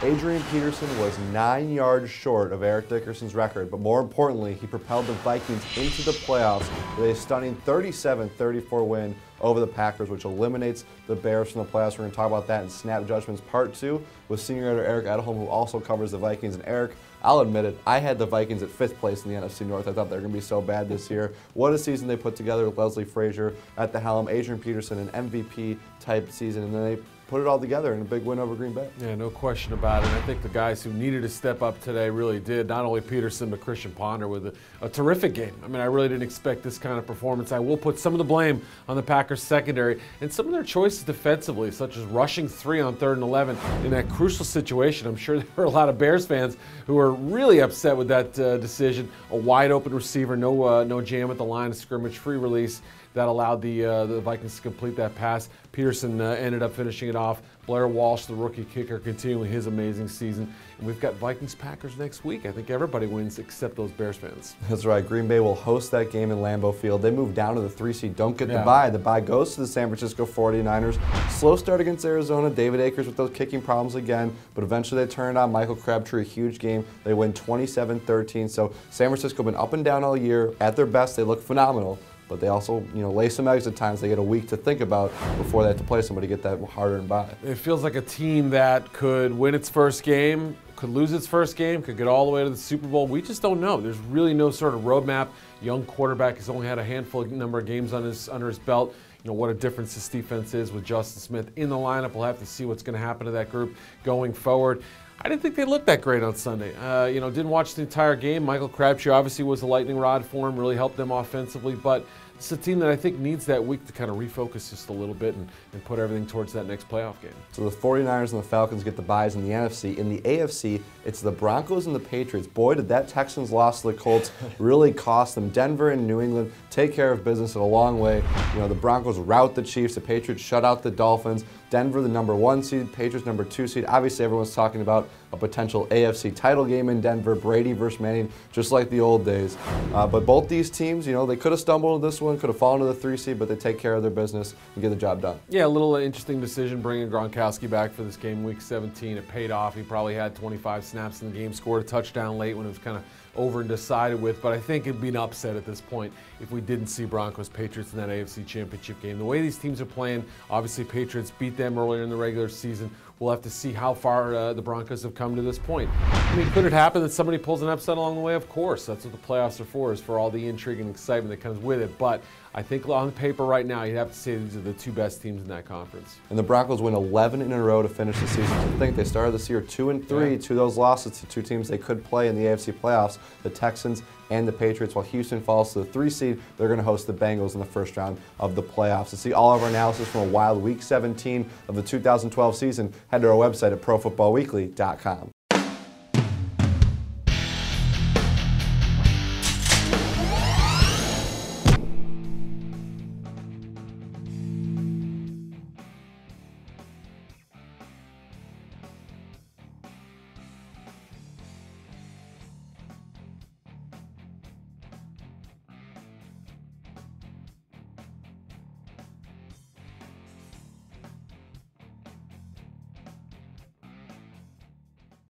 Adrian Peterson was 9 yards short of Eric Dickerson's record, but more importantly, he propelled the Vikings into the playoffs with a stunning 37-34 win over the Packers, which eliminates the Bears from the playoffs. We're going to talk about that in Snap Judgments Part 2 with senior editor Eric Dickerson, who also covers the Vikings. And Eric, I'll admit it, I had the Vikings at 5th place in the NFC North. I thought they were going to be so bad this year. What a season they put together with Leslie Frazier at the helm, Adrian Peterson, an MVP-type season, and then they put it all together in a big win over Green Bay. Yeah, no question about it. I think the guys who needed to step up today really did. Not only Peterson, but Christian Ponder with a terrific game. I mean, I really didn't expect this kind of performance. I will put some of the blame on the Packers secondary and some of their choices defensively, such as rushing 3 on 3rd and 11 in that crucial situation. I'm sure there were a lot of Bears fans who were really upset with that decision. A wide open receiver, no jam at the line of scrimmage, free release that allowed the Vikings to complete that pass. Peterson ended up finishing it off. Blair Walsh, the rookie kicker, continuing his amazing season. And we've got Vikings-Packers next week. I think everybody wins except those Bears fans. That's right. Green Bay will host that game in Lambeau Field. They move down to the 3 seed. Don't get the bye. The bye goes to the San Francisco 49ers. Slow start against Arizona. David Akers with those kicking problems again. But eventually they turned on Michael Crabtree, a huge game. They win 27-13. So San Francisco been up and down all year. At their best, they look phenomenal. But they also, lay some eggs at times. They get a week to think about before they have to play somebody to get that hard-earned bye. It feels like a team that could win its first game, could lose its first game, could get all the way to the Super Bowl. We just don't know. There's really no sort of roadmap. Young quarterback has only had a handful of number of games under his belt. What a difference this defense is with Justin Smith in the lineup. We'll have to see what's going to happen to that group going forward. I didn't think they looked that great on Sunday. Didn't watch the entire game. Michael Crabtree obviously was a lightning rod for him, really helped them offensively, but it's a team that I think needs that week to kind of refocus just a little bit and put everything towards that next playoff game. So the 49ers and the Falcons get the byes in the NFC. In the AFC, it's the Broncos and the Patriots. Boy, did that Texans loss to the Colts really cost them. Denver and New England take care of business in a long way. The Broncos rout the Chiefs. The Patriots shut out the Dolphins. Denver, the number 1 seed. Patriots, number 2 seed. Obviously, everyone's talking about a potential AFC title game in Denver. Brady versus Manning, just like the old days. But both these teams, they could have stumbled in this one, could have fallen to the 3 seed, but they take care of their business and get the job done. Yeah, a little interesting decision bringing Gronkowski back for this game, Week 17. It paid off. He probably had 25 snaps in the game, scored a touchdown late when it was kind of over and decided with, but I think it'd be an upset at this point if we didn't see Broncos-Patriots in that AFC Championship game. The way these teams are playing, obviously Patriots beat them earlier in the regular season. We'll have to see how far the Broncos have come to this point. I mean, could it happen that somebody pulls an upset along the way? Of course. That's what the playoffs are for, is for all the intrigue and excitement that comes with it. But I think on paper right now, you'd have to say these are the 2 best teams in that conference. And the Broncos win 11 in a row to finish the season. I think they started this year 2-3. 2 of those losses to 2 teams they could play in the AFC playoffs, the Texans and the Patriots. While Houston falls to the 3 seed, they're going to host the Bengals in the first round of the playoffs. To see all of our analysis from a wild Week 17 of the 2012 season, head to our website at ProFootballWeekly.com.